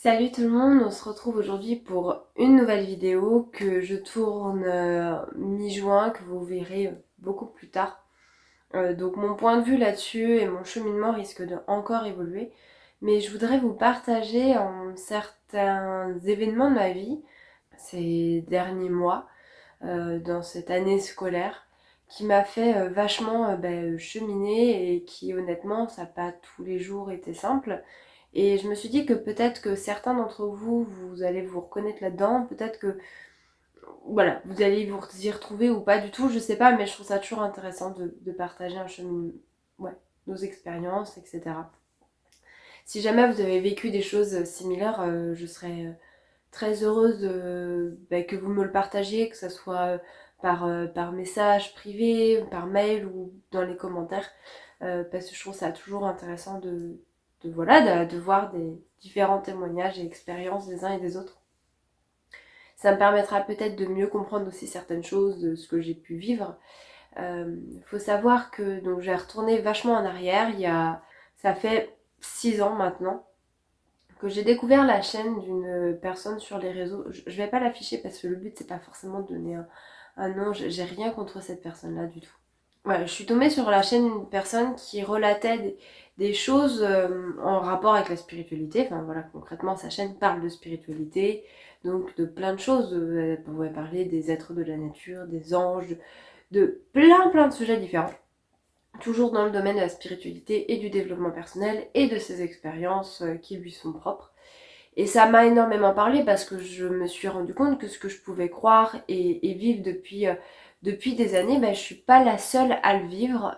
Salut tout le monde, on se retrouve aujourd'hui pour une nouvelle vidéo que je tourne mi-juin, que vous verrez beaucoup plus tard. Donc mon point de vue là-dessus et mon cheminement risquent de encore évoluer, mais je voudrais vous partager en certains événements de ma vie ces derniers mois, dans cette année scolaire, qui m'a fait vachement cheminer et qui honnêtement ça n'a pas tous les jours été simple. Et je me suis dit que peut-être que certains d'entre vous, vous allez vous reconnaître là-dedans, peut-être que voilà, vous allez vous y retrouver ou pas du tout, je sais pas, mais je trouve ça toujours intéressant de partager un chemin, ouais, nos expériences, etc. Si jamais vous avez vécu des choses similaires, je serais très heureuse que vous me le partagiez, que ce soit par message privé, par mail ou dans les commentaires, parce que je trouve ça toujours intéressant de voir des différents témoignages et expériences des uns et des autres. Ça me permettra peut-être de mieux comprendre aussi certaines choses de ce que j'ai pu vivre. Faut savoir que donc j'ai retourné vachement en arrière. Ça fait 6 ans maintenant que j'ai découvert la chaîne d'une personne sur les réseaux. Je vais pas l'afficher parce que le but c'est pas forcément de donner un nom. J'ai rien contre cette personne-là du tout. Ouais, je suis tombée sur la chaîne d'une personne qui relatait des choses en rapport avec la spiritualité. Enfin voilà, concrètement, sa chaîne parle de spiritualité, donc de plein de choses. Elle pouvait parler des êtres de la nature, des anges, de plein de sujets différents. Toujours dans le domaine de la spiritualité et du développement personnel et de ses expériences qui lui sont propres. Et ça m'a énormément parlé parce que je me suis rendu compte que ce que je pouvais croire et vivre depuis des années, je suis pas la seule à le vivre.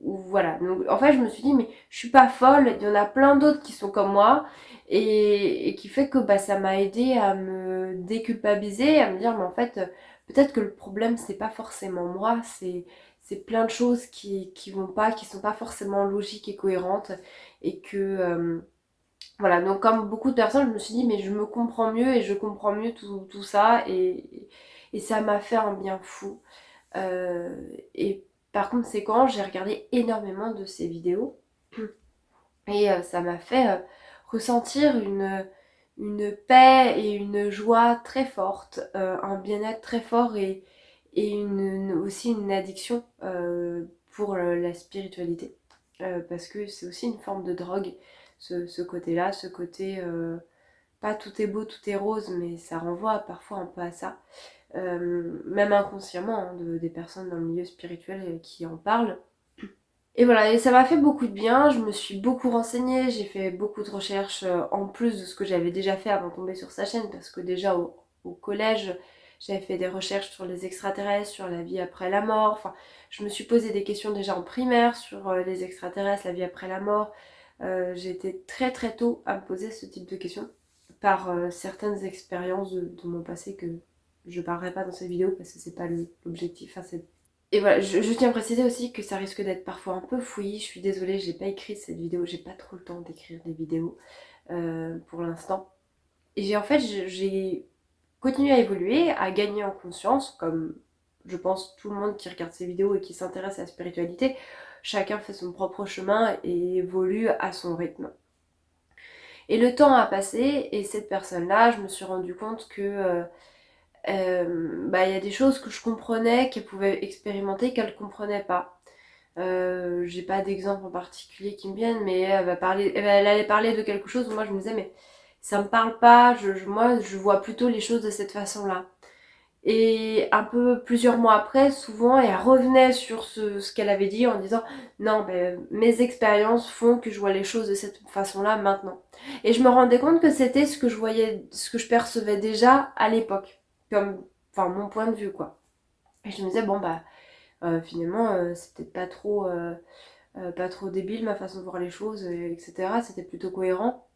Voilà. Donc en fait, je me suis dit, mais je suis pas folle, il y en a plein d'autres qui sont comme moi. Et qui fait que ça m'a aidé à me déculpabiliser, à me dire, mais en fait, peut-être que le problème, c'est pas forcément moi, c'est plein de choses qui vont pas, qui sont pas forcément logiques et cohérentes. Et que. Voilà, donc comme beaucoup de personnes, je me suis dit, mais je me comprends mieux et je comprends mieux tout ça et ça m'a fait un bien fou. Et par conséquent, j'ai regardé énormément de ces vidéos et ça m'a fait ressentir une paix et une joie très forte, un bien-être très fort et aussi une addiction pour la spiritualité. Parce que c'est aussi une forme de drogue, ce côté-là, ce côté pas tout est beau, tout est rose, mais ça renvoie parfois un peu à ça. Même inconsciemment, hein, des personnes dans le milieu spirituel qui en parlent. Et voilà, et ça m'a fait beaucoup de bien, je me suis beaucoup renseignée, j'ai fait beaucoup de recherches en plus de ce que j'avais déjà fait avant de tomber sur sa chaîne, parce que déjà au collège, j'avais fait des recherches sur les extraterrestres, sur la vie après la mort, enfin, je me suis posé des questions déjà en primaire sur les extraterrestres, la vie après la mort. J'ai été très tôt à me poser ce type de questions par certaines expériences de mon passé que je parlerai pas dans cette vidéo parce que c'est pas l'objectif, enfin, c'est et voilà, je tiens à préciser aussi que ça risque d'être parfois un peu fouillis. Je suis désolée, j'ai pas écrit cette vidéo, j'ai pas trop le temps d'écrire des vidéos pour l'instant. Et j'ai continué à évoluer, à gagner en conscience, comme je pense tout le monde qui regarde ces vidéos et qui s'intéresse à la spiritualité. Chacun fait son propre chemin et évolue à son rythme. Et le temps a passé et cette personne-là, je me suis rendu compte que y a des choses que je comprenais qu'elle pouvait expérimenter qu'elle ne comprenait pas. J'ai pas d'exemple en particulier qui me viennent, mais elle allait parler de quelque chose où moi je me disais mais ça me parle pas, moi je vois plutôt les choses de cette façon-là. Et un peu plusieurs mois après, souvent, elle revenait sur ce qu'elle avait dit en disant non, mes expériences font que je vois les choses de cette façon-là maintenant. Et je me rendais compte que c'était ce que je voyais, ce que je percevais déjà à l'époque, comme, enfin, mon point de vue, quoi. Et je me disais bon finalement, c'est peut-être pas trop débile ma façon de voir les choses, etc. C'était plutôt cohérent.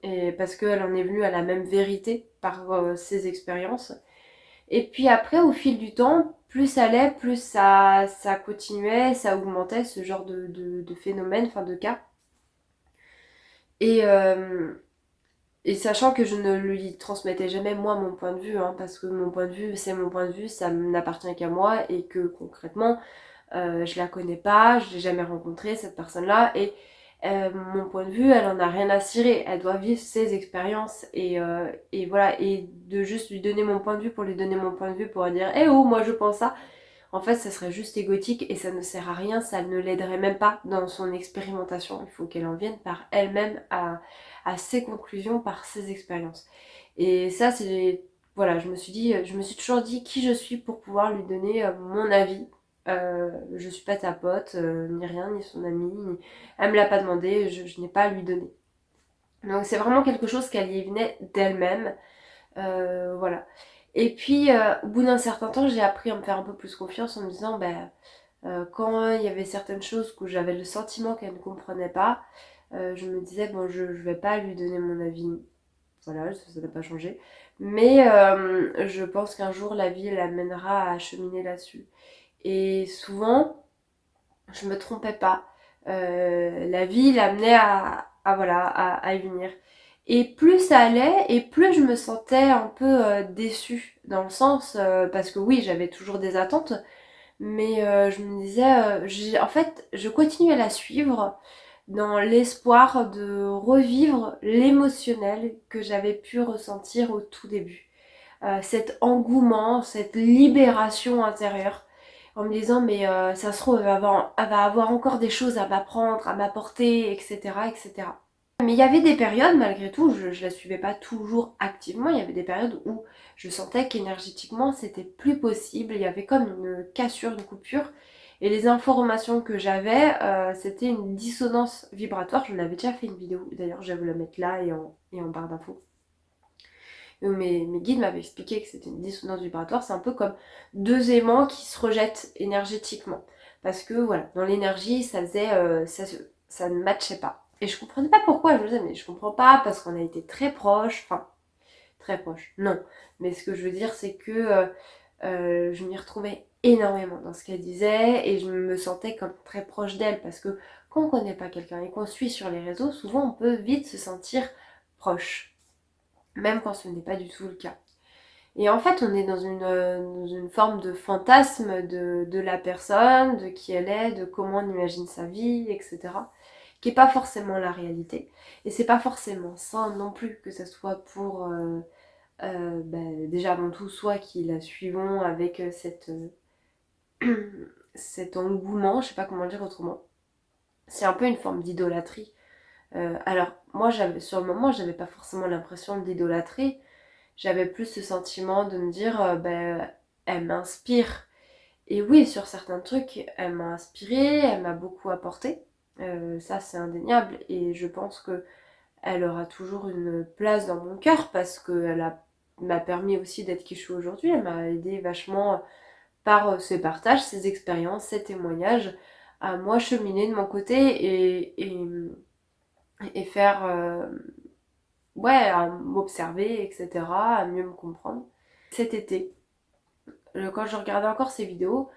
Et parce qu'elle en est venue à la même vérité par ses expériences. Et puis après, au fil du temps, plus ça allait, plus ça continuait, ça augmentait ce genre de phénomène, enfin de cas. Et, euh, et sachant que je ne lui transmettais jamais moi mon point de vue, hein, parce que mon point de vue, c'est mon point de vue, ça n'appartient qu'à moi, et que concrètement, je la connais pas, je l'ai jamais rencontrée cette personne-là, et mon point de vue, elle en a rien à cirer, elle doit vivre ses expériences et voilà, et de juste lui donner mon point de vue pour lui donner mon point de vue pour dire eh oh moi je pense ça, en fait ça serait juste égotique et ça ne sert à rien, ça ne l'aiderait même pas dans son expérimentation, il faut qu'elle en vienne par elle-même à ses conclusions, par ses expériences. Et ça c'est, voilà, je me suis toujours dit qui je suis pour pouvoir lui donner mon avis. Je suis pas ta pote, ni rien, ni son amie, elle me l'a pas demandé, je n'ai pas à lui donner. Donc c'est vraiment quelque chose qu'elle y venait d'elle-même. Voilà. Et puis au bout d'un certain temps, j'ai appris à me faire un peu plus confiance en me disant, quand il y avait certaines choses où j'avais le sentiment qu'elle ne comprenait pas, je me disais, bon, je vais pas lui donner mon avis. Voilà, ça n'a pas changé. Mais je pense qu'un jour, la vie l'amènera à cheminer là-dessus. Et souvent, je me trompais pas. La vie l'amenait voilà, à y venir. Et plus ça allait, et plus je me sentais un peu déçue. Dans le sens, parce que oui, j'avais toujours des attentes, mais je me disais, en fait, je continuais à la suivre dans l'espoir de revivre l'émotionnel que j'avais pu ressentir au tout début. Cet engouement, cette libération intérieure, en me disant mais ça se trouve elle va avoir encore des choses à m'apprendre, à m'apporter, etc., etc. Mais il y avait des périodes, malgré tout, je la suivais pas toujours activement, il y avait des périodes où je sentais qu'énergétiquement c'était plus possible, il y avait comme une cassure, une coupure, et les informations que j'avais, c'était une dissonance vibratoire. J'en avais déjà fait une vidéo, d'ailleurs je vais vous la mettre là et en barre d'infos. Mes guides m'avaient expliqué que c'était une dissonance vibratoire, c'est un peu comme deux aimants qui se rejettent énergétiquement. Parce que voilà, dans l'énergie, ça faisait, ça ne matchait pas. Et je comprenais pas pourquoi, je me disais, mais je comprends pas, parce qu'on a été très proches, enfin, très proches, non. Mais ce que je veux dire, c'est que je m'y retrouvais énormément dans ce qu'elle disait, et je me sentais comme très proche d'elle, parce que quand on connaît pas quelqu'un et qu'on suit sur les réseaux, souvent on peut vite se sentir proche, même quand ce n'est pas du tout le cas. Et en fait, on est dans une forme de fantasme de la personne, de qui elle est, de comment on imagine sa vie, etc. Qui n'est pas forcément la réalité. Et c'est pas forcément sain non plus que ce soit pour, déjà avant tout, soit qui la suivons avec cet engouement, je sais pas comment le dire autrement. C'est un peu une forme d'idolâtrie. Alors, moi, sur le moment, j'avais pas forcément l'impression d'idolâtrie. J'avais plus ce sentiment de me dire, elle m'inspire. Et oui, sur certains trucs, elle m'a inspirée, elle m'a beaucoup apporté. Ça, c'est indéniable. Et je pense que elle aura toujours une place dans mon cœur parce qu'elle m'a permis aussi d'être qui je suis aujourd'hui. Elle m'a aidé vachement par ses partages, ses expériences, ses témoignages, à moi cheminer de mon côté et faire, ouais, à m'observer, etc., à mieux me comprendre. Cet été, quand je regardais encore ces vidéos,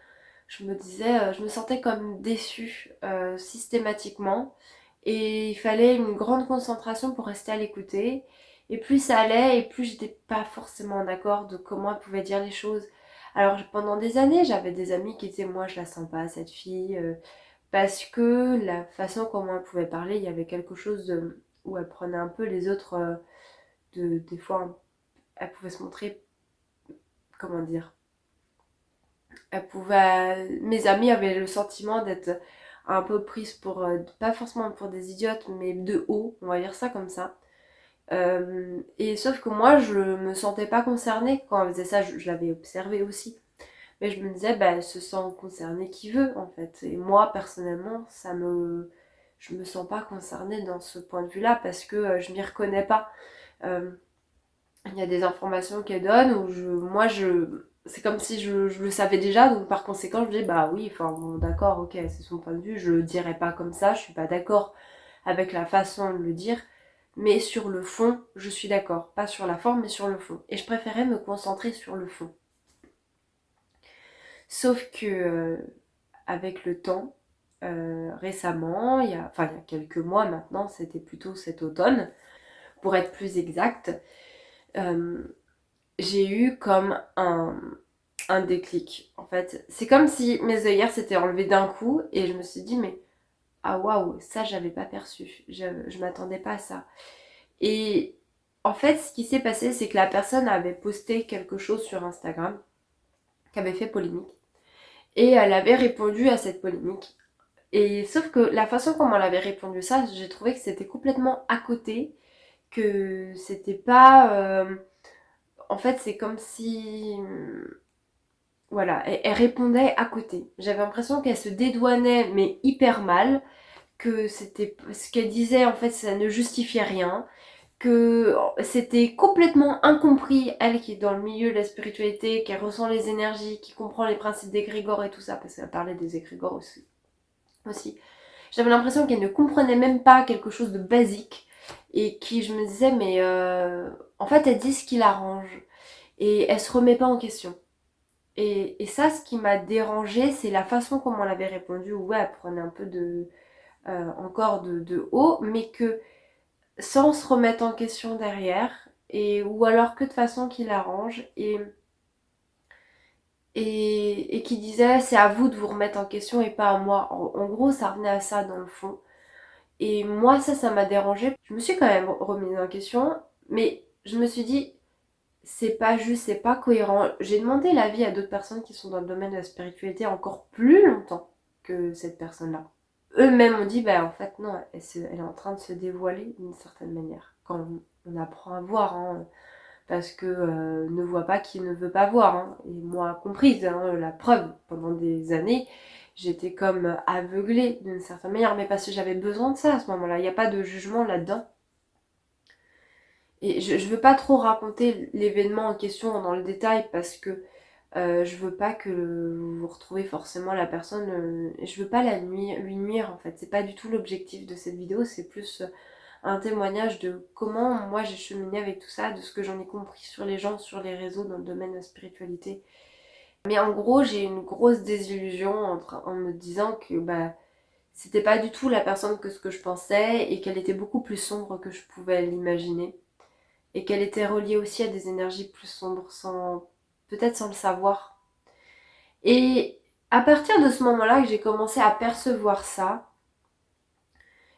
je me disais, je me sentais comme déçue systématiquement. Et il fallait une grande concentration pour rester à l'écouter. Et plus ça allait, et plus j'étais pas forcément d'accord de comment elle pouvait dire les choses. Alors pendant des années, j'avais des amis qui disaient, moi je la sens pas, cette fille, parce que la façon comment elle pouvait parler, il y avait quelque chose où elle prenait un peu les autres, des fois, elle pouvait se montrer, comment dire, mes amis avaient le sentiment d'être un peu prises pour, pas forcément pour des idiotes, mais de haut, on va dire ça comme ça. Et sauf que moi, je me sentais pas concernée quand elle faisait ça, je l'avais observé aussi. Mais je me disais, bah, elle se sent concernée qui veut, en fait. Et moi, personnellement, je me sens pas concernée dans ce point de vue-là parce que je m'y reconnais pas. Euh, Il y a des informations qu'elle donne où c'est comme si je le savais déjà, donc par conséquent, je dis, bah oui, enfin, bon, d'accord, ok, c'est son point de vue, je le dirais pas comme ça, je suis pas d'accord avec la façon de le dire, mais sur le fond, je suis d'accord. Pas sur la forme, mais sur le fond. Et je préférais me concentrer sur le fond. Sauf que, avec le temps, récemment, il y a quelques mois maintenant, c'était plutôt cet automne, pour être plus exact, euh, j'ai eu comme un déclic. En fait, c'est comme si mes œillères s'étaient enlevées d'un coup et je me suis dit, mais ah waouh, ça j'avais pas perçu, je m'attendais pas à ça. Et en fait, ce qui s'est passé, c'est que la personne avait posté quelque chose sur Instagram qui avait fait polémique. Et elle avait répondu à cette polémique. Et sauf que la façon comment elle avait répondu ça, j'ai trouvé que c'était complètement à côté, que c'était pas... en fait, c'est comme si... Voilà, elle répondait à côté. J'avais l'impression qu'elle se dédouanait, mais hyper mal, que c'était ce qu'elle disait, en fait, ça ne justifiait rien, que c'était complètement incompris, elle qui est dans le milieu de la spiritualité, qui ressent les énergies, qui comprend les principes d'égrégore et tout ça, parce qu'elle parlait des égrégores aussi. J'avais l'impression qu'elle ne comprenait même pas quelque chose de basique, et qui, je me disais, mais en fait, elle dit ce qui l'arrange, et elle se remet pas en question. Et ça, ce qui m'a dérangée, c'est la façon comment elle avait répondu, où ouais, elle prenait un peu encore de haut, mais que sans se remettre en question derrière, ou alors que de façon qui l'arrange, et qui disait c'est à vous de vous remettre en question et pas à moi. En gros, ça revenait à ça dans le fond. Et moi, ça m'a dérangée. Je me suis quand même remise en question, mais je me suis dit, c'est pas juste, c'est pas cohérent. J'ai demandé l'avis à d'autres personnes qui sont dans le domaine de la spiritualité encore plus longtemps que cette personne-là. Eux-mêmes ont dit, bah en fait non, elle est en train de se dévoiler d'une certaine manière. Quand on apprend à voir, hein, parce que ne voit pas qui ne veut pas voir. Hein. Et moi comprise, hein, la preuve, pendant des années, j'étais comme aveuglée d'une certaine manière, mais parce que j'avais besoin de ça à ce moment-là. Il n'y a pas de jugement là-dedans. Et je veux pas trop raconter l'événement en question dans le détail parce que je veux pas que vous retrouvez forcément la personne. Je veux pas lui nuire en fait. C'est pas du tout l'objectif de cette vidéo, c'est plus un témoignage de comment moi j'ai cheminé avec tout ça, de ce que j'en ai compris sur les gens, sur les réseaux dans le domaine de la spiritualité. Mais en gros, j'ai une grosse désillusion en me disant que bah c'était pas du tout la personne que ce que je pensais et qu'elle était beaucoup plus sombre que je pouvais l'imaginer et qu'elle était reliée aussi à des énergies plus sombres sans peut-être sans le savoir. Et à partir de ce moment-là que j'ai commencé à percevoir ça,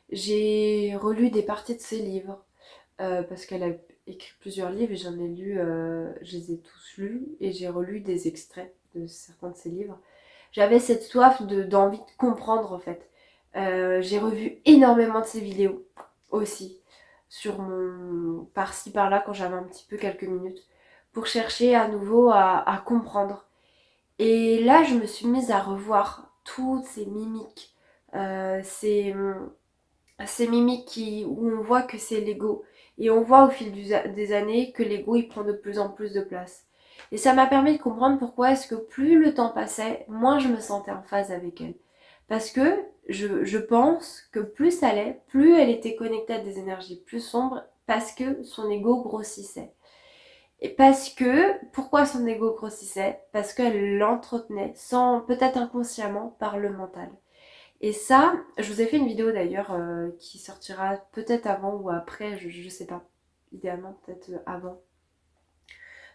j'ai relu des parties de ses livres parce qu'elle a écrit plusieurs livres et j'en ai lu, je les ai tous lus et j'ai relu des extraits de certains de ses livres. J'avais cette soif d'envie de comprendre en fait. J'ai revu énormément de ses vidéos aussi sur mon par-ci par-là quand j'avais un petit peu quelques minutes pour chercher à nouveau à comprendre. Et là, je me suis mise à revoir toutes ces mimiques, ces mimiques où on voit que c'est l'ego. Et on voit au fil des années que l'ego il prend de plus en plus de place. Et ça m'a permis de comprendre pourquoi est-ce que plus le temps passait, moins je me sentais en phase avec elle. Parce que je pense que plus ça allait, plus elle était connectée à des énergies plus sombres, parce que son ego grossissait. Et parce que, pourquoi son ego grossissait? Parce qu'elle l'entretenait, sans peut-être inconsciemment, par le mental. Et ça, je vous ai fait une vidéo d'ailleurs qui sortira peut-être avant ou après, je sais pas. Idéalement peut-être avant.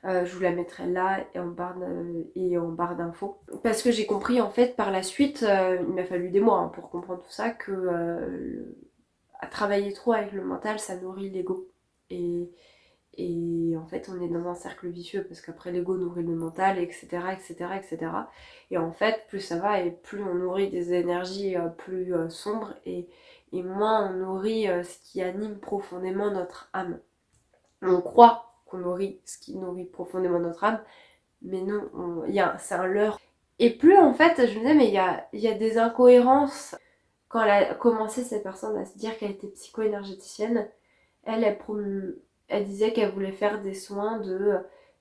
Je vous la mettrai là et en barre d'infos. Parce que j'ai compris en fait par la suite, il m'a fallu des mois hein, pour comprendre tout ça, que à travailler trop avec le mental, ça nourrit l'ego. Et, et en fait, on est dans un cercle vicieux parce qu'après l'ego nourrit le mental, etc., etc., etc. Et en fait, plus ça va et plus on nourrit des énergies plus sombres et moins on nourrit ce qui anime profondément notre âme. On croit qu'on nourrit ce qui nourrit profondément notre âme, mais non, c'est un leurre. Et plus en fait, je me disais, mais il y a des incohérences. Quand elle a commencé, cette personne, à se dire qu'elle était psycho-énergéticienne, elle disait qu'elle voulait faire des soins de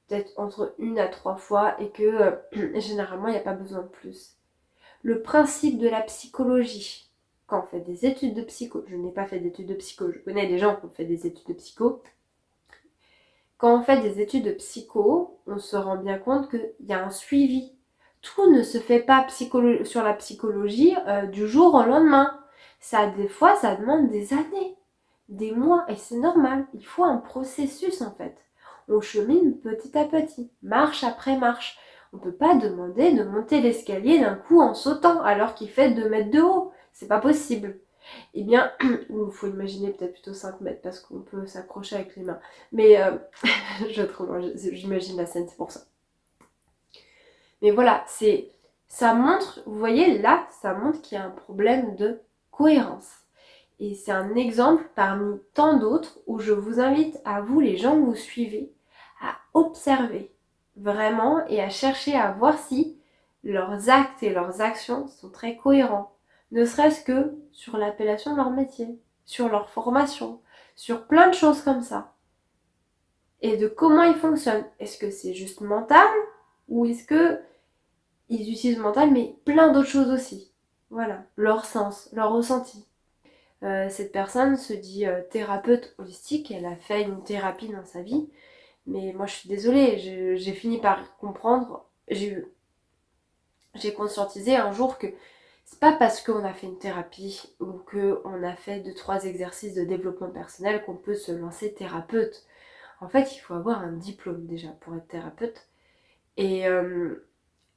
peut-être entre 1 à 3 fois et que généralement il n'y a pas besoin de plus. Le principe de la psychologie, quand on fait des études de psycho, je n'ai pas fait d'études de psycho, je connais des gens qui ont fait des études de psycho. Quand on fait des études de psycho, on se rend bien compte qu'il y a un suivi. Tout ne se fait pas sur la psychologie du jour au lendemain. Des fois, ça demande des années, des mois, et c'est normal. Il faut un processus en fait. On chemine petit à petit, marche après marche. On ne peut pas demander de monter l'escalier d'un coup en sautant alors qu'il fait 2 mètres de haut. c'est pas possible. Eh bien, il faut imaginer peut-être plutôt 5 mètres parce qu'on peut s'accrocher avec les mains. Mais j'imagine la scène, c'est pour ça. Mais voilà, ça montre, vous voyez là, ça montre qu'il y a un problème de cohérence. Et c'est un exemple parmi tant d'autres où je vous invite à vous, les gens que vous suivez, à observer vraiment et à chercher à voir si leurs actes et leurs actions sont très cohérents. Ne serait-ce que sur l'appellation de leur métier, sur leur formation, sur plein de choses comme ça. Et de comment ils fonctionnent. Est-ce que c'est juste mental ou est-ce que ils utilisent le mental mais plein d'autres choses aussi. Voilà, leur sens, leur ressenti. Cette personne se dit thérapeute holistique, elle a fait une thérapie dans sa vie, mais moi je suis désolée, j'ai fini par comprendre, j'ai conscientisé un jour que c'est pas parce qu'on a fait une thérapie ou qu'on a fait 2-3 exercices de développement personnel qu'on peut se lancer thérapeute. En fait, il faut avoir un diplôme déjà pour être thérapeute. Et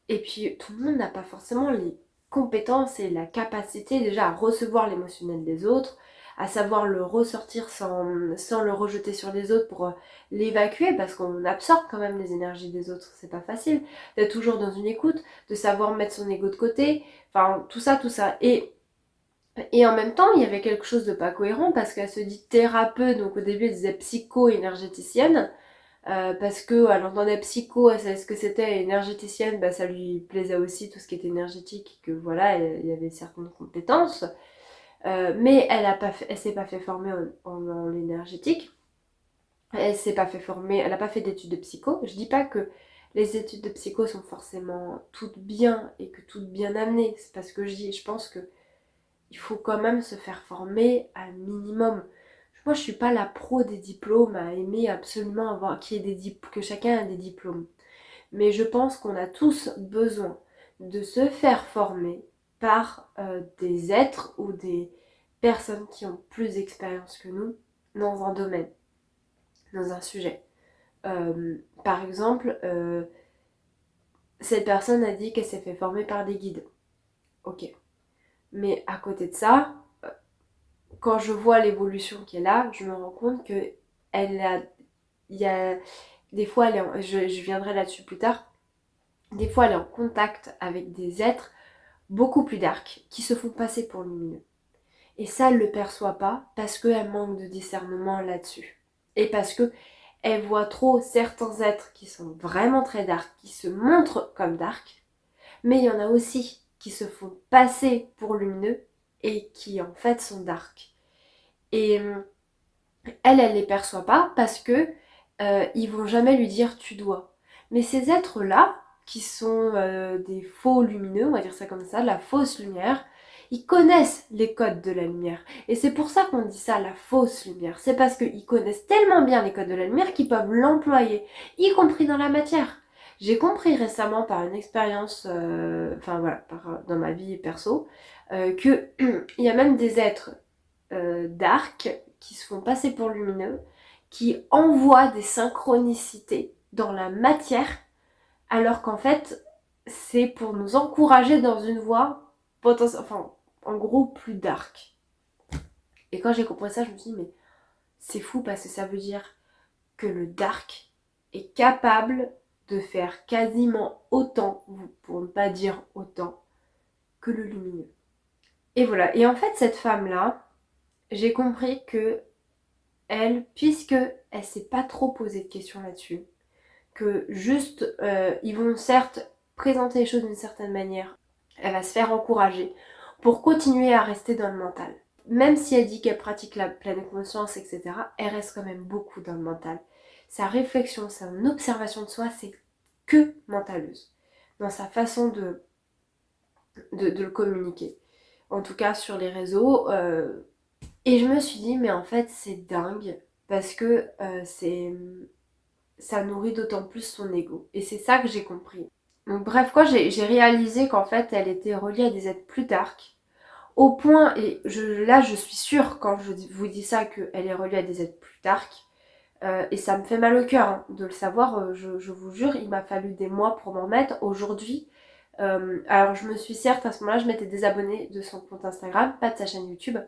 puis tout le monde n'a pas forcément les compétences et la capacité déjà à recevoir l'émotionnel des autres, à savoir le ressortir sans le rejeter sur les autres pour l'évacuer, parce qu'on absorbe quand même les énergies des autres, c'est pas facile, d'être toujours dans une écoute, de savoir mettre son ego de côté, enfin tout ça, tout ça. Et en même temps, il y avait quelque chose de pas cohérent parce qu'elle se dit thérapeute, donc au début elle disait psycho-énergéticienne, parce que elle entendait psycho, elle savait ce que c'était, énergéticienne, bah, ça lui plaisait aussi tout ce qui était énergétique, que voilà, il y avait certaines compétences, mais elle s'est pas fait former en l'énergétique, elle s'est pas fait former, elle a pas fait d'études de psycho. Je dis pas que les études de psycho sont forcément toutes bien et que toutes bien amenées, c'est pas ce que je dis, je pense que il faut quand même se faire former à un minimum. Moi, je suis pas la pro des diplômes à aimer absolument avoir que chacun ait des diplômes. Mais je pense qu'on a tous besoin de se faire former par des êtres ou des personnes qui ont plus d'expérience que nous dans un domaine, dans un sujet. Par exemple, cette personne a dit qu'elle s'est fait former par des guides. Ok. Mais à côté de ça, quand je vois l'évolution qu'elle a, je me rends compte que il y a des fois, je viendrai là-dessus plus tard, des fois elle est en contact avec des êtres beaucoup plus dark, qui se font passer pour lumineux. Et ça, elle ne le perçoit pas parce qu'elle manque de discernement là-dessus. Et parce que elle voit trop certains êtres qui sont vraiment très dark, qui se montrent comme dark, mais il y en a aussi qui se font passer pour lumineux et qui en fait sont dark. Et elle les perçoit pas parce que ils vont jamais lui dire tu dois. Mais ces êtres-là, qui sont des faux lumineux, on va dire ça comme ça, la fausse lumière, ils connaissent les codes de la lumière. Et c'est pour ça qu'on dit ça, la fausse lumière. C'est parce qu'ils connaissent tellement bien les codes de la lumière qu'ils peuvent l'employer, y compris dans la matière. J'ai compris récemment par une expérience, dans ma vie perso, que il y a même des êtres dark qui se font passer pour lumineux, qui envoient des synchronicités dans la matière, alors qu'en fait, c'est pour nous encourager dans une voie en gros, plus dark. Et quand j'ai compris ça, je me suis dit, mais c'est fou parce que ça veut dire que le dark est capable de faire quasiment autant, pour ne pas dire autant, que le lumineux. Et voilà. Et en fait, cette femme-là, j'ai compris que elle, puisque elle s'est pas trop posé de questions là-dessus, que juste ils vont certes présenter les choses d'une certaine manière, elle va se faire encourager pour continuer à rester dans le mental. Même si elle dit qu'elle pratique la pleine conscience, etc., elle reste quand même beaucoup dans le mental. Sa réflexion, son observation de soi, c'est que mentaleuse dans sa façon de le communiquer. En tout cas sur les réseaux. Et je me suis dit, mais en fait, c'est dingue parce que ça nourrit d'autant plus son ego. Et c'est ça que j'ai compris. Donc bref, quoi, j'ai réalisé qu'en fait, elle était reliée à des êtres plus dark. Au point, et là, je suis sûre quand je vous dis ça qu'elle est reliée à des êtres plus dark. Et ça me fait mal au cœur hein, de le savoir. Je vous jure, il m'a fallu des mois pour m'en mettre. Aujourd'hui, Alors je me suis certes à ce moment-là, je m'étais désabonnée de son compte Instagram, pas de sa chaîne YouTube,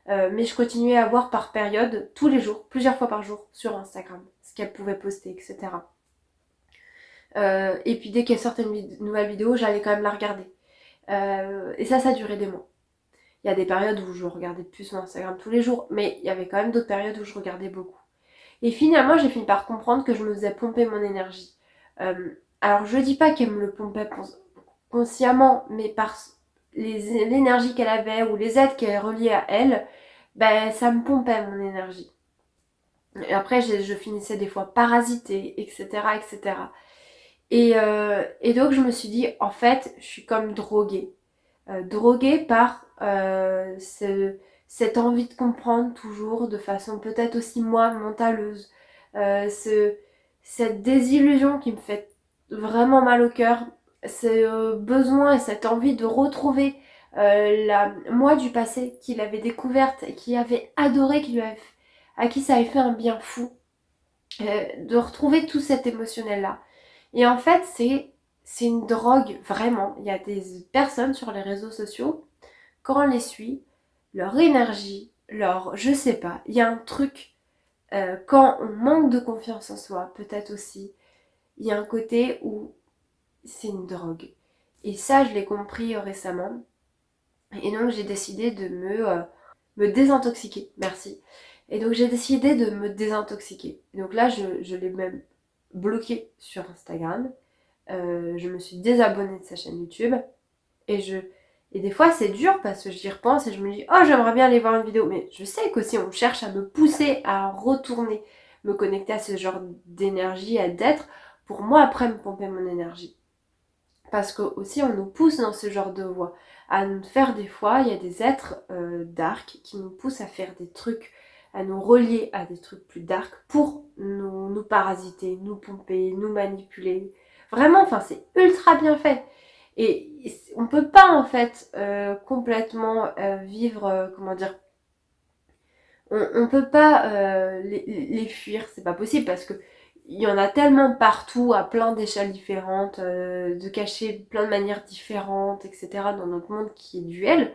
mais je continuais à voir par période, tous les jours, plusieurs fois par jour sur Instagram, ce qu'elle pouvait poster, etc. Et puis dès qu'elle sortait une nouvelle vidéo, j'allais quand même la regarder. Et ça durait des mois. Il y a des périodes où je regardais plus son Instagram tous les jours, mais il y avait quand même d'autres périodes où je regardais beaucoup. Et finalement, j'ai fini par comprendre que je me faisais pomper mon énergie. Alors je dis pas qu'elle me le pompait consciemment, mais par l'énergie qu'elle avait ou les aides qu'elle reliait à elle, ben ça me pompait mon énergie. Et après, je finissais des fois parasitée, etc., etc. Et donc je me suis dit, en fait, je suis comme droguée. Droguée par cette envie de comprendre toujours, de façon peut-être aussi moi, mentaleuse. Cette désillusion qui me fait vraiment mal au cœur, ce besoin et cette envie de retrouver la moi du passé qu'il avait découverte et qui avait adoré, à qui ça avait fait un bien fou. De retrouver tout cet émotionnel-là. Et en fait, c'est une drogue, vraiment. Il y a des personnes sur les réseaux sociaux, quand on les suit, leur énergie, leur je sais pas, il y a un truc, quand on manque de confiance en soi, peut-être aussi, il y a un côté où c'est une drogue. Et ça, je l'ai compris récemment. Et donc, j'ai décidé de me désintoxiquer. Merci. Et donc, j'ai décidé de me désintoxiquer. Et donc là, je l'ai même bloqué sur Instagram. Je me suis désabonnée de sa chaîne YouTube. Et et des fois, c'est dur parce que j'y repense et je me dis, oh, j'aimerais bien aller voir une vidéo. Mais je sais qu'aussi, on cherche à me pousser à retourner, me connecter à ce genre d'énergie, à d'être, pour moi, après, me pomper mon énergie. Parce que aussi, on nous pousse dans ce genre de voie. À nous faire des fois, il y a des êtres dark qui nous poussent à faire des trucs, à nous relier à des trucs plus dark pour nous parasiter, nous pomper, nous manipuler. Vraiment, enfin, c'est ultra bien fait. Et on peut pas en fait complètement vivre, comment dire, on peut pas les fuir, c'est pas possible parce que il y en a tellement partout à plein d'échelles différentes, de cacher plein de manières différentes, etc. dans notre monde qui est duel.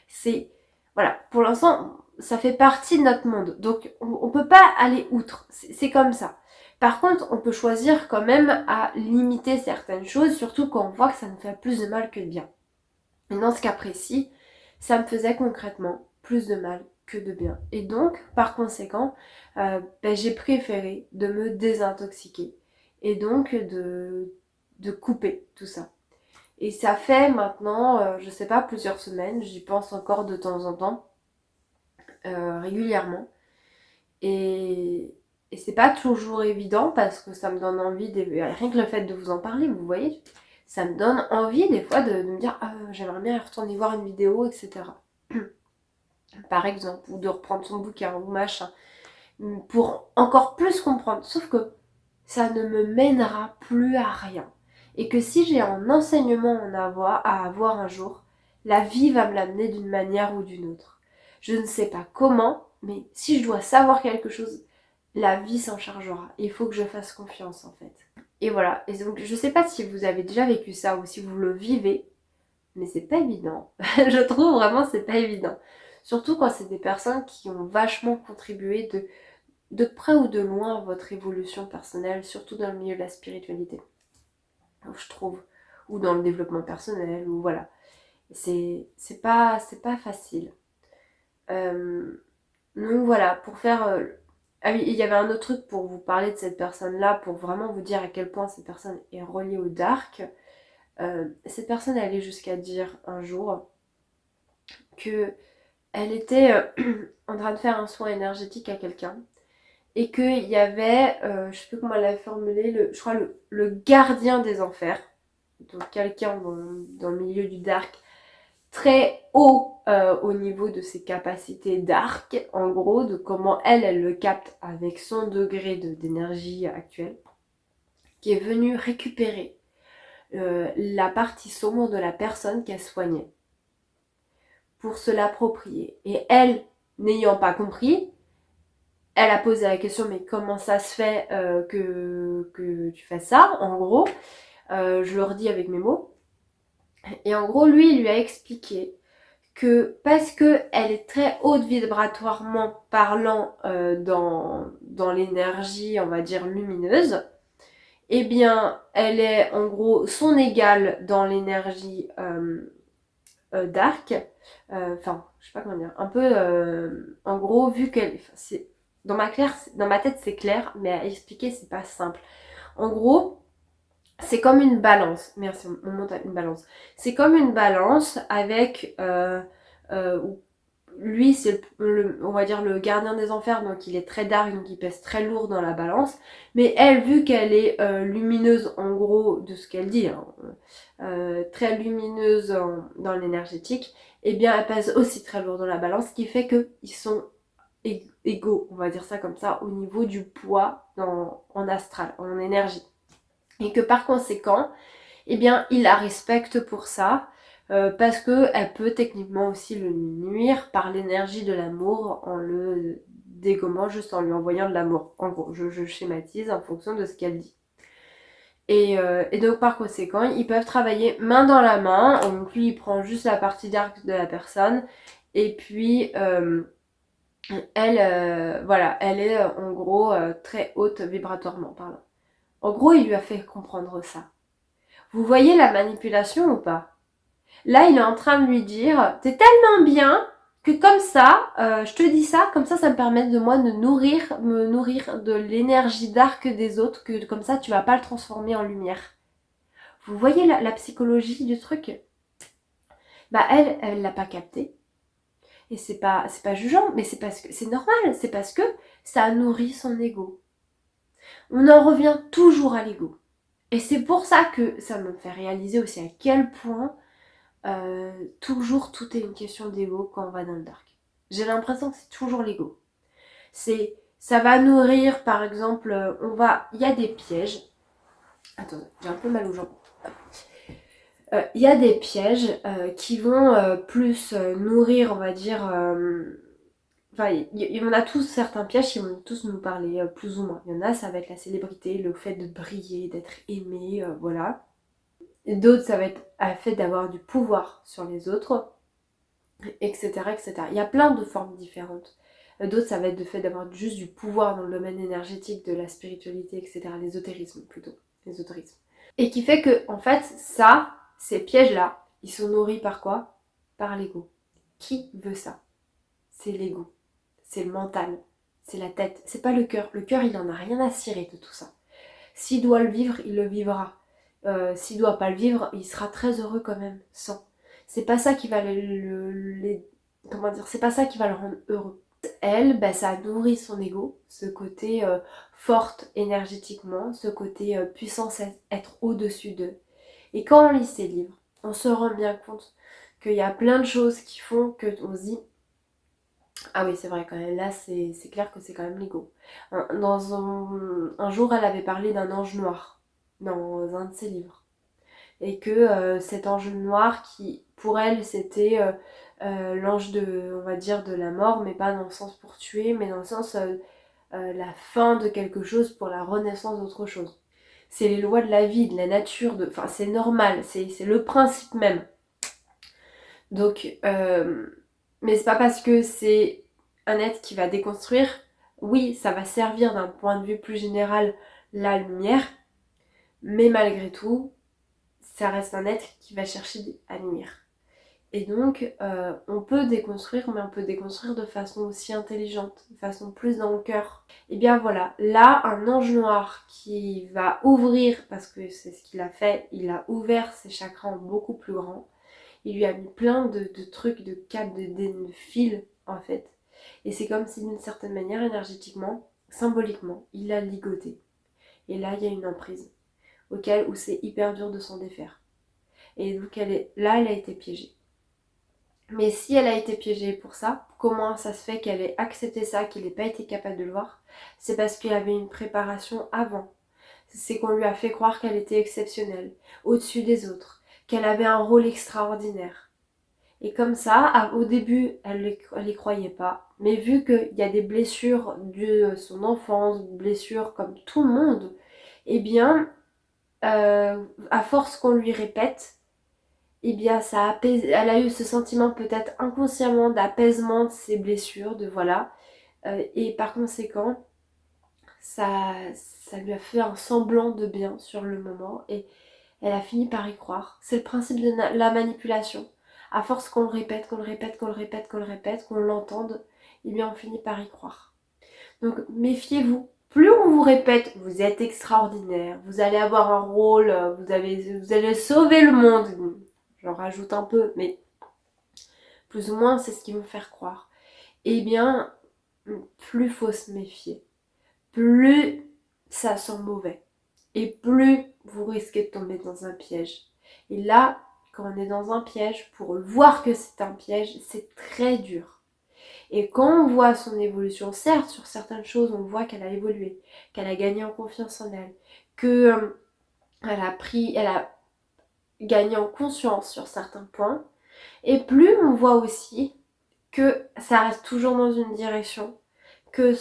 C'est voilà, pour l'instant, ça fait partie de notre monde, donc on peut pas aller outre. C'est comme ça. Par contre, on peut choisir quand même à limiter certaines choses, surtout quand on voit que ça nous fait plus de mal que de bien. Et dans ce cas précis, ça me faisait concrètement plus de mal que de bien. Et donc, par conséquent, j'ai préféré de me désintoxiquer et donc de couper tout ça. Et ça fait maintenant, je sais pas, plusieurs semaines, j'y pense encore de temps en temps, régulièrement. Et, et c'est pas toujours évident parce que ça me donne envie, rien que le fait de vous en parler, vous voyez, ça me donne envie des fois de me dire ah, j'aimerais bien retourner voir une vidéo, etc. Par exemple, ou de reprendre son bouquin ou machin, pour encore plus comprendre. Sauf que ça ne me mènera plus à rien. Et que si j'ai un enseignement à avoir un jour, la vie va me l'amener d'une manière ou d'une autre. Je ne sais pas comment, mais si je dois savoir quelque chose, la vie s'en chargera. Il faut que je fasse confiance en fait. Et voilà. Et donc je sais pas si vous avez déjà vécu ça ou si vous le vivez, mais c'est pas évident. Je trouve vraiment c'est pas évident. Surtout quand c'est des personnes qui ont vachement contribué de près ou de loin à votre évolution personnelle, surtout dans le milieu de la spiritualité, je trouve, ou dans le développement personnel, ou voilà. C'est pas facile. Donc voilà, pour faire... Ah oui, il y avait un autre truc pour vous parler de cette personne-là, pour vraiment vous dire à quel point cette personne est reliée au dark. Cette personne allait jusqu'à dire un jour que elle était en train de faire un soin énergétique à quelqu'un et qu'il y avait, je sais plus comment elle a formulé, je crois le gardien des enfers, donc quelqu'un dans le milieu du dark, très haut au niveau de ses capacités dark, en gros, de comment elle le capte avec son degré d'énergie actuelle, qui est venu récupérer la partie sombre de la personne qu'elle soignait pour se l'approprier. Et elle, n'ayant pas compris, elle a posé la question, mais comment ça se fait que tu fasses ça, en gros. Je le redis avec mes mots. Et en gros, lui, il lui a expliqué que parce que elle est très haute vibratoirement parlant dans l'énergie, on va dire lumineuse, eh bien, elle est en gros son égale dans l'énergie dark. Enfin, je sais pas comment dire. Un peu, en gros, vu qu'elle, c'est dans ma tête c'est clair, mais à expliquer c'est pas simple. En gros, c'est comme une balance. Merci, on monte à une balance. C'est comme une balance avec où lui, c'est on va dire le gardien des enfers, donc il est très dark, donc il pèse très lourd dans la balance. Mais elle, vu qu'elle est lumineuse, en gros, de ce qu'elle dit, hein, très lumineuse dans l'énergétique, eh bien, elle pèse aussi très lourd dans la balance, ce qui fait qu'ils sont égaux, on va dire ça comme ça, au niveau du poids en astral, en énergie. Et que par conséquent, eh bien, il la respecte pour ça, parce que elle peut techniquement aussi le nuire par l'énergie de l'amour en le dégommant, juste en lui envoyant de l'amour. En gros, je schématise en fonction de ce qu'elle dit. Et donc par conséquent, ils peuvent travailler main dans la main. Donc lui, il prend juste la partie dark de la personne. Et puis, elle, voilà, elle est en gros très haute vibratoirement parlant. En gros, il lui a fait comprendre ça. Vous voyez la manipulation ou pas? Là, il est en train de lui dire, t'es tellement bien que comme ça, je te dis ça, comme ça me permet de moi de me nourrir de l'énergie dark des autres, que comme ça, tu vas pas le transformer en lumière. Vous voyez la psychologie du truc? Bah elle l'a pas capté. Et c'est pas jugeant, mais c'est parce que c'est normal, c'est parce que ça nourrit son ego. On en revient toujours à l'ego. Et c'est pour ça que ça me fait réaliser aussi à quel point toujours tout est une question d'ego quand on va dans le dark. J'ai l'impression que c'est toujours l'ego. Ça va nourrir, par exemple, il y a des pièges. Attends, j'ai un peu mal aux jambes. Il y a des pièges qui vont plus nourrir, on va dire. Enfin, il y en a tous certains pièges qui vont tous nous parler plus ou moins. Il y en a, ça va être la célébrité, le fait de briller, d'être aimé, voilà. Et d'autres, ça va être le fait d'avoir du pouvoir sur les autres, etc., etc. Il y a plein de formes différentes. D'autres, ça va être le fait d'avoir juste du pouvoir dans le domaine énergétique, de la spiritualité, etc. L'ésotérisme plutôt. L'ésotérisme. Et qui fait que, en fait, ces pièges-là, ils sont nourris par quoi? Par l'ego. Qui veut ça? C'est l'ego. C'est le mental. C'est la tête. C'est pas le cœur. Le cœur, il en a rien à cirer de tout ça. S'il doit le vivre, il le vivra. S'il doit pas le vivre, il sera très heureux quand même, sans. C'est pas ça qui va comment dire, c'est pas ça qui va le rendre heureux. Elle, bah, ça nourrit son ego, ce côté forte énergétiquement, ce côté puissance être au-dessus d'eux. Et quand on lit ces livres, on se rend bien compte qu'il y a plein de choses qui font qu'on se dit ah oui, c'est vrai quand même, là c'est clair que c'est quand même l'ego. Un jour, elle avait parlé d'un ange noir dans un de ses livres. Et que cet ange noir qui, pour elle, c'était l'ange on va dire, de la mort, mais pas dans le sens pour tuer, mais dans le sens la fin de quelque chose pour la renaissance d'autre chose. C'est les lois de la vie, de la nature, enfin c'est normal, c'est le principe même. Donc, mais c'est pas parce que c'est un être qui va déconstruire, oui, ça va servir d'un point de vue plus général la lumière, mais malgré tout, ça reste un être qui va chercher à nuire. Et donc, on peut déconstruire, mais on peut déconstruire de façon aussi intelligente, de façon plus dans le cœur. Et bien voilà, là, un ange noir qui va ouvrir, parce que c'est ce qu'il a fait, il a ouvert ses chakras en beaucoup plus grand. Il lui a mis plein de trucs, de câbles, de fils, en fait. Et c'est comme si d'une certaine manière, énergétiquement, symboliquement, il l'a ligoté. Et là, il y a une emprise, où c'est hyper dur de s'en défaire. Et donc, là, elle a été piégée. Mais si elle a été piégée pour ça, comment ça se fait qu'elle ait accepté ça, qu'elle n'ait pas été capable de le voir? C'est parce qu'il y avait une préparation avant. C'est qu'on lui a fait croire qu'elle était exceptionnelle, au-dessus des autres, qu'elle avait un rôle extraordinaire. Et comme ça, au début, elle y croyait pas. Mais vu qu'il y a des blessures de son enfance, blessures comme tout le monde, eh bien, à force qu'on lui répète, eh bien ça apaise, elle a eu ce sentiment peut-être inconsciemment d'apaisement de ses blessures, de voilà. Et par conséquent, ça lui a fait un semblant de bien sur le moment et elle a fini par y croire. C'est le principe de la manipulation. À force qu'on le répète, qu'on le répète, qu'on le répète, qu'on le répète, qu'on l'entende, eh bien on finit par y croire. Donc méfiez-vous. Plus on vous répète, vous êtes extraordinaire, vous allez avoir un rôle, vous allez sauver le monde. J'en rajoute un peu, mais plus ou moins c'est ce qu'ils vont faire croire. Eh bien, plus faut se méfier. Plus ça sent mauvais. Et plus vous risquez de tomber dans un piège. Et là, quand on est dans un piège, pour voir que c'est un piège, c'est très dur. Et quand on voit son évolution, certes, sur certaines choses, on voit qu'elle a évolué, qu'elle a gagné en confiance en elle, que elle a gagné en conscience sur certains points. Et plus on voit aussi que ça reste toujours dans une direction, que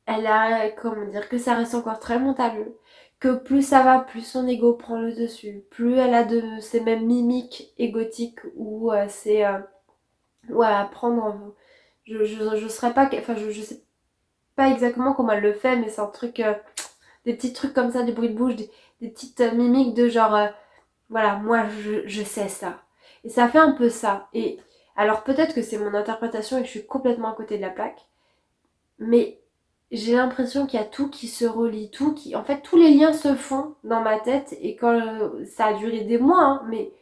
elle a, comment dire, que ça reste encore très montagneux, que plus ça va, plus son ego prend le dessus, plus elle a de ces mêmes mimiques égotiques où c'est, ouais, à prendre, je serais pas, enfin je sais pas exactement comment elle le fait, mais c'est un truc, des petits trucs comme ça, des bruits de bouche, des petites mimiques de genre, voilà, moi je sais ça. Et ça fait un peu ça. Et alors peut-être que c'est mon interprétation et que je suis complètement à côté de la plaque, mais j'ai l'impression qu'il y a tout qui se relie, tout qui, en fait, tous les liens se font dans ma tête. Et quand ça a duré des mois, hein, mais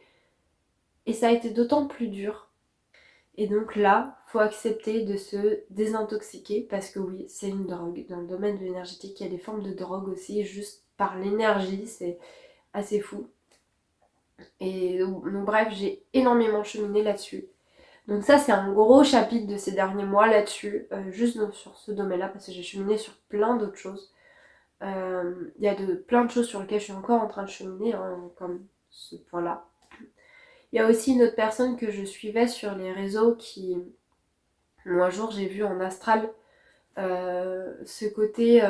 et ça a été d'autant plus dur. Et donc là, faut accepter de se désintoxiquer parce que oui, c'est une drogue. Dans le domaine de l'énergétique, il y a des formes de drogue aussi, juste par l'énergie, c'est assez fou. Et donc bref, j'ai énormément cheminé là-dessus. Donc ça, c'est un gros chapitre de ces derniers mois là-dessus, juste sur ce domaine-là, parce que j'ai cheminé sur plein d'autres choses. Il y a plein de choses sur lesquelles je suis encore en train de cheminer, hein, comme ce point-là. Il y a aussi une autre personne que je suivais sur les réseaux qui, un jour, j'ai vu en astral ce côté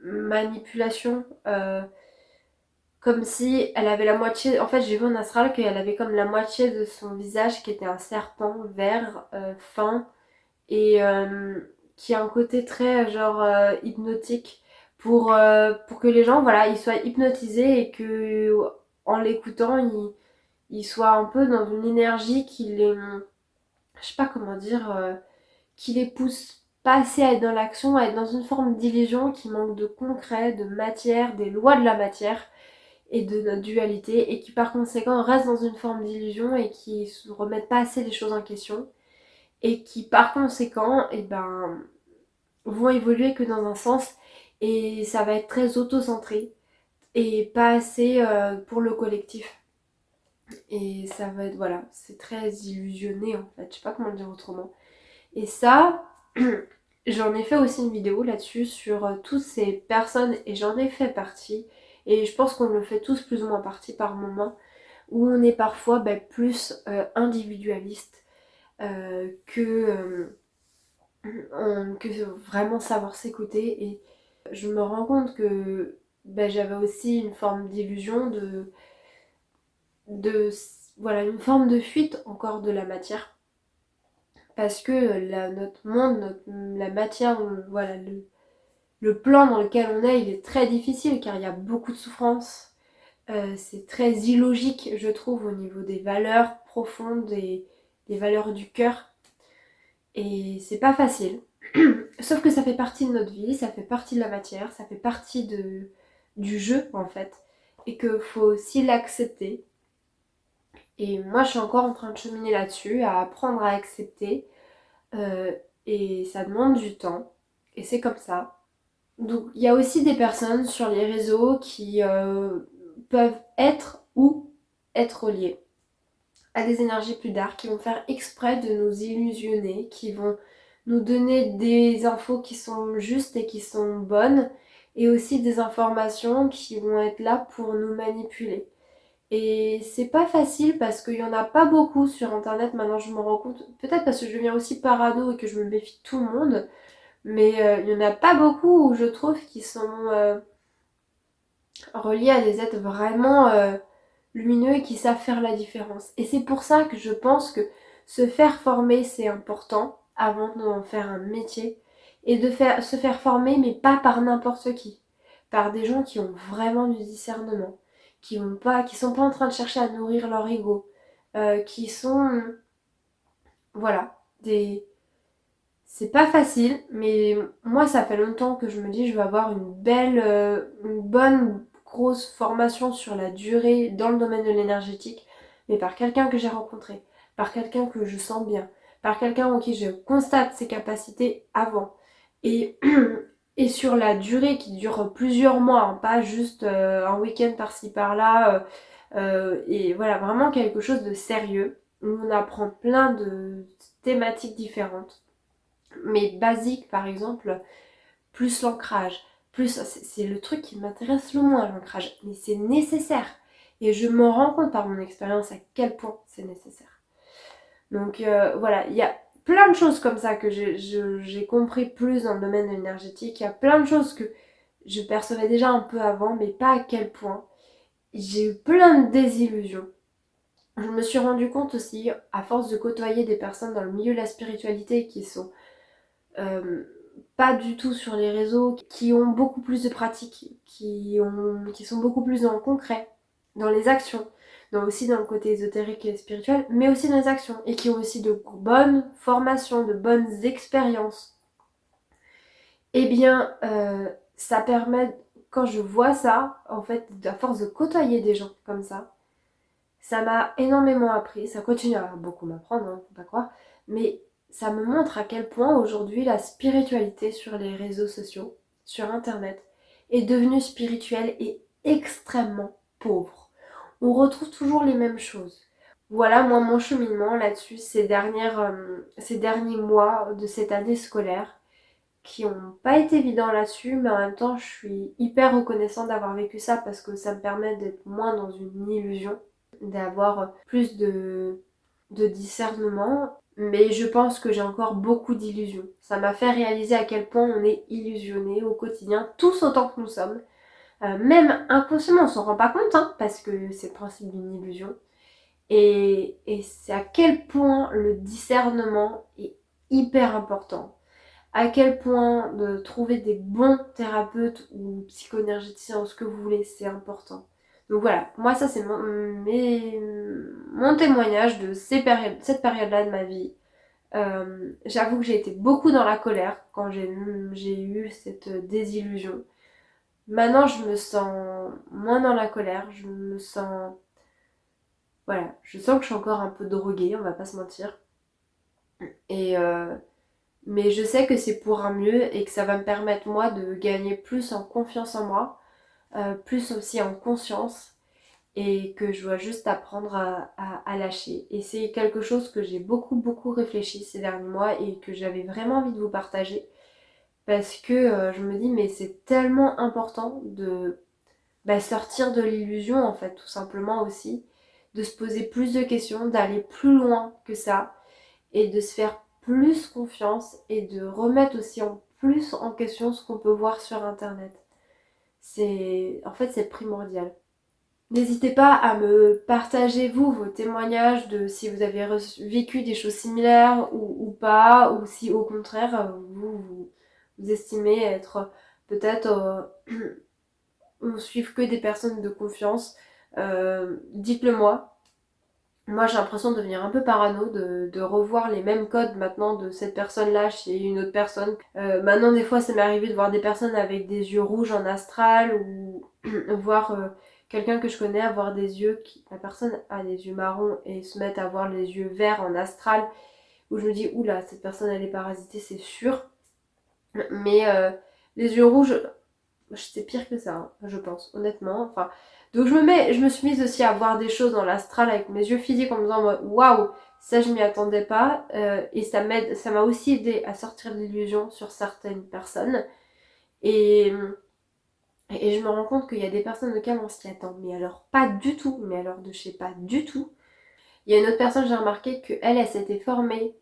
manipulation, comme si elle avait la moitié. En fait, j'ai vu en astral qu'elle avait comme la moitié de son visage qui était un serpent vert, fin, et qui a un côté très genre hypnotique pour que les gens voilà ils soient hypnotisés et que en l'écoutant ils soient un peu dans une énergie qui les je sais pas comment dire qui les pousse pas assez à être dans l'action, à être dans une forme d'illusion qui manque de concret, de matière, des lois de la matière et de notre dualité et qui par conséquent restent dans une forme d'illusion et qui ne remettent pas assez les choses en question et qui par conséquent eh ben, vont évoluer que dans un sens et ça va être très auto-centré et pas assez pour le collectif. Et ça va être, voilà, c'est très illusionné en fait, je sais pas comment le dire autrement. Et ça, j'en ai fait aussi une vidéo là-dessus sur toutes ces personnes et j'en ai fait partie. Et je pense qu'on le fait tous plus ou moins partie par moment où on est parfois plus individualiste que vraiment savoir s'écouter. Et je me rends compte que j'avais aussi une forme d'illusion de voilà, une forme de fuite encore de la matière. Parce que notre monde, la matière, voilà, le plan dans lequel on est, il est très difficile car il y a beaucoup de souffrance. C'est très illogique, je trouve, au niveau des valeurs profondes et des valeurs du cœur. Et c'est pas facile. Sauf que ça fait partie de notre vie, ça fait partie de la matière, ça fait partie du jeu en fait. Et qu'il faut aussi l'accepter. Et moi je suis encore en train de cheminer là-dessus, à apprendre à accepter. Euh, et ça demande du temps. Et c'est comme ça. Donc il y a aussi des personnes sur les réseaux qui peuvent être ou être liées à des énergies plus dark, qui vont faire exprès de nous illusionner, qui vont nous donner des infos qui sont justes et qui sont bonnes, et aussi des informations qui vont être là pour nous manipuler. Et c'est pas facile parce qu'il y en a pas beaucoup sur internet, maintenant je me rends compte, peut-être parce que je deviens aussi parano et que je me méfie de tout le monde, mais il y en a pas beaucoup où je trouve qui sont reliés à des êtres vraiment lumineux et qui savent faire la différence. Et c'est pour ça que je pense que se faire former, c'est important avant d'en faire un métier. Et se faire former, mais pas par n'importe qui. Par des gens qui ont vraiment du discernement. Qui sont pas en train de chercher à nourrir leur ego. Qui sont, voilà, c'est pas facile, mais moi ça fait longtemps que je me dis je vais avoir une bonne grosse formation sur la durée dans le domaine de l'énergétique, mais par quelqu'un que j'ai rencontré, par quelqu'un que je sens bien, par quelqu'un en qui je constate ses capacités avant. Et, et sur la durée qui dure plusieurs mois, hein, pas juste un week-end par-ci par-là, et voilà, vraiment quelque chose de sérieux, où on apprend plein de thématiques différentes mais basique par exemple, plus l'ancrage, c'est le truc qui m'intéresse le moins l'ancrage, mais c'est nécessaire et je me rends compte par mon expérience à quel point c'est nécessaire. Donc voilà, il y a plein de choses comme ça que j'ai compris plus dans le domaine énergétique, il y a plein de choses que je percevais déjà un peu avant, mais pas à quel point. J'ai eu plein de désillusions. Je me suis rendu compte aussi, à force de côtoyer des personnes dans le milieu de la spiritualité qui sont euh, pas du tout sur les réseaux, qui ont beaucoup plus de pratiques, qui sont beaucoup plus dans le concret, dans les actions, donc aussi dans le côté ésotérique et spirituel, mais aussi dans les actions, et qui ont aussi de bonnes formations, de bonnes expériences. Eh bien, ça permet, quand je vois ça, en fait, à force de côtoyer des gens comme ça m'a énormément appris, ça continue à beaucoup m'apprendre, hein, faut pas croire, mais ça me montre à quel point aujourd'hui la spiritualité sur les réseaux sociaux, sur internet, est devenue spirituelle et extrêmement pauvre. On retrouve toujours les mêmes choses. Voilà moi mon cheminement là-dessus ces derniers mois de cette année scolaire qui ont pas été évidents là-dessus, mais en même temps je suis hyper reconnaissante d'avoir vécu ça parce que ça me permet d'être moins dans une illusion, d'avoir plus de discernement, mais je pense que j'ai encore beaucoup d'illusions. Ça m'a fait réaliser à quel point on est illusionné au quotidien, tous autant que nous sommes. Même inconsciemment, on s'en rend pas compte, hein, parce que c'est le principe d'une illusion. Et c'est à quel point le discernement est hyper important. À quel point de trouver des bons thérapeutes ou psychoénergéticiens ou ce que vous voulez, c'est important. Donc voilà, moi ça c'est mon témoignage de cette période-là de ma vie. J'avoue que j'ai été beaucoup dans la colère quand j'ai eu cette désillusion. Maintenant je me sens moins dans la colère, je me sens... Voilà, je sens que je suis encore un peu droguée, on va pas se mentir. Et mais je sais que c'est pour un mieux et que ça va me permettre moi de gagner plus en confiance en moi, plus aussi en conscience et que je dois juste apprendre à lâcher. Et c'est quelque chose que j'ai beaucoup réfléchi ces derniers mois et que j'avais vraiment envie de vous partager parce que je me dis mais c'est tellement important de sortir de l'illusion en fait tout simplement aussi, de se poser plus de questions, d'aller plus loin que ça et de se faire plus confiance et de remettre aussi en plus en question ce qu'on peut voir sur internet. C'est primordial. N'hésitez pas à me partager vous vos témoignages de si vous avez vécu des choses similaires ou pas, ou si au contraire vous estimez être peut-être on suive que des personnes de confiance. Dites-le moi. Moi j'ai l'impression de devenir un peu parano, de revoir les mêmes codes maintenant de cette personne-là chez une autre personne. Maintenant des fois ça m'est arrivé de voir des personnes avec des yeux rouges en astral ou voir quelqu'un que je connais avoir des yeux, la personne a des yeux marrons et se mettre à avoir les yeux verts en astral où je me dis oula cette personne elle est parasitée c'est sûr. Mais les yeux rouges c'est pire que ça, hein, je pense, honnêtement. Enfin, donc je me suis mise aussi à voir des choses dans l'astral avec mes yeux physiques en me disant waouh, ça je m'y attendais pas. Et ça m'a aussi aidé à sortir de l'illusion sur certaines personnes. Et, et je me rends compte qu'il y a des personnes auxquelles on s'y attend, mais alors pas du tout, mais alors de chez pas du tout. Il y a une autre personne, j'ai remarqué qu'elle s'était formée,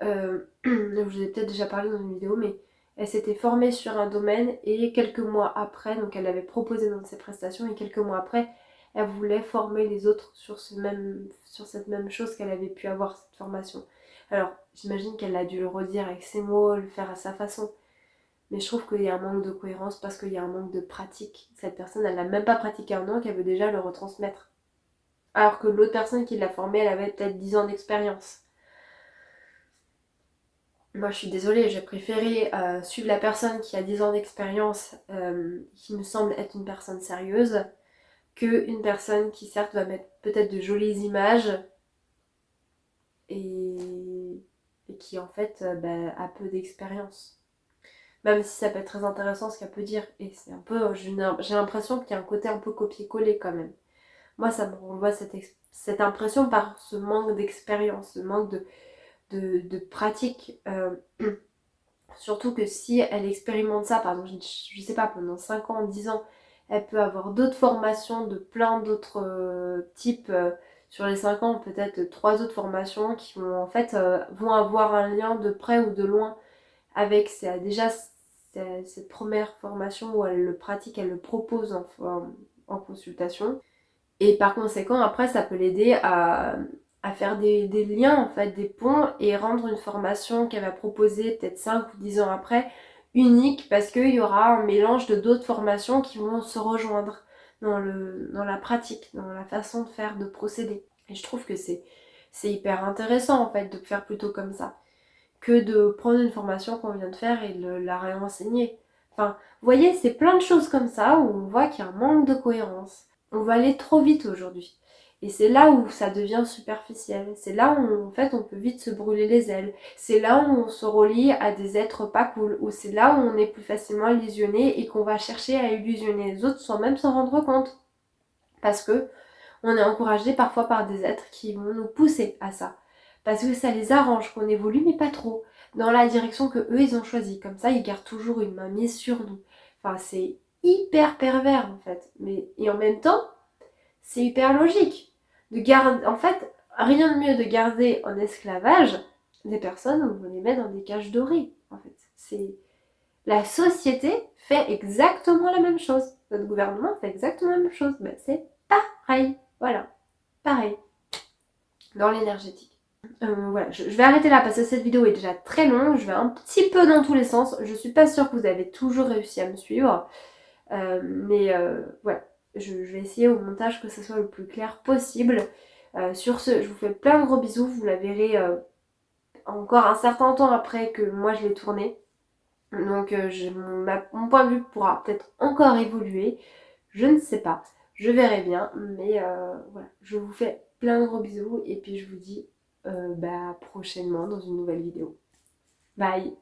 je vous ai peut-être déjà parlé dans une vidéo, mais elle s'était formée sur un domaine et quelques mois après, donc elle l'avait proposé dans ses prestations et quelques mois après, elle voulait former les autres sur cette même chose qu'elle avait pu avoir, cette formation. Alors, j'imagine qu'elle a dû le redire avec ses mots, le faire à sa façon. Mais je trouve qu'il y a un manque de cohérence parce qu'il y a un manque de pratique. Cette personne, elle n'a même pas pratiqué un an qu'elle veut déjà le retransmettre. Alors que l'autre personne qui l'a formée, elle avait peut-être 10 ans d'expérience. Moi, je suis désolée, j'ai préféré suivre la personne qui a 10 ans d'expérience, qui me semble être une personne sérieuse, qu'une personne qui, certes, va mettre peut-être de jolies images et qui, en fait, a peu d'expérience. Même si ça peut être très intéressant ce qu'elle peut dire. Et c'est un peu, j'ai l'impression qu'il y a un côté un peu copier-coller quand même. Moi, ça me renvoie cette impression par ce manque d'expérience, ce manque de pratique. Surtout que si elle expérimente ça, par exemple, je sais pas, pendant 5 ans, 10 ans, elle peut avoir d'autres formations de plein d'autres types. Sur les 5 ans, peut-être 3 autres formations qui vont en fait vont avoir un lien de près ou de loin avec déjà cette première formation où elle le pratique, elle le propose en consultation. Et par conséquent, après, ça peut l'aider à faire des liens, en fait, des ponts et rendre une formation qu'elle va proposer peut-être 5 ou 10 ans après unique parce qu'il y aura un mélange de d'autres formations qui vont se rejoindre dans la pratique, dans la façon de faire, de procéder. Et je trouve que c'est hyper intéressant, en fait, de faire plutôt comme ça que de prendre une formation qu'on vient de faire et de la réenseigner. Enfin, vous voyez, c'est plein de choses comme ça où on voit qu'il y a un manque de cohérence. On va aller trop vite aujourd'hui. Et c'est là où ça devient superficiel. C'est là où en fait on peut vite se brûler les ailes. C'est là où on se relie à des êtres pas cool. Ou c'est là où on est plus facilement illusionné et qu'on va chercher à illusionner les autres sans même s'en rendre compte. Parce que on est encouragé parfois par des êtres qui vont nous pousser à ça. Parce que ça les arrange qu'on évolue, mais pas trop. Dans la direction que eux ils ont choisi. Comme ça, ils gardent toujours une main mise sur nous. Enfin, c'est hyper pervers en fait. Et en même temps, c'est hyper logique. En fait, rien de mieux de garder en esclavage des personnes où on les met dans des cages dorées. En fait, la société fait exactement la même chose. Notre gouvernement fait exactement la même chose. Ben, c'est pareil. Voilà, pareil. Dans l'énergétique. Voilà, je vais arrêter là parce que cette vidéo est déjà très longue. Je vais un petit peu dans tous les sens. Je suis pas sûre que vous avez toujours réussi à me suivre. Mais voilà, je vais essayer au montage que ce soit le plus clair possible. Sur ce, je vous fais plein de gros bisous. Vous la verrez encore un certain temps après que moi je l'ai tournée. Donc mon point de vue pourra peut-être encore évoluer. Je ne sais pas. Je verrai bien. Mais voilà, je vous fais plein de gros bisous. Et puis je vous dis prochainement dans une nouvelle vidéo. Bye!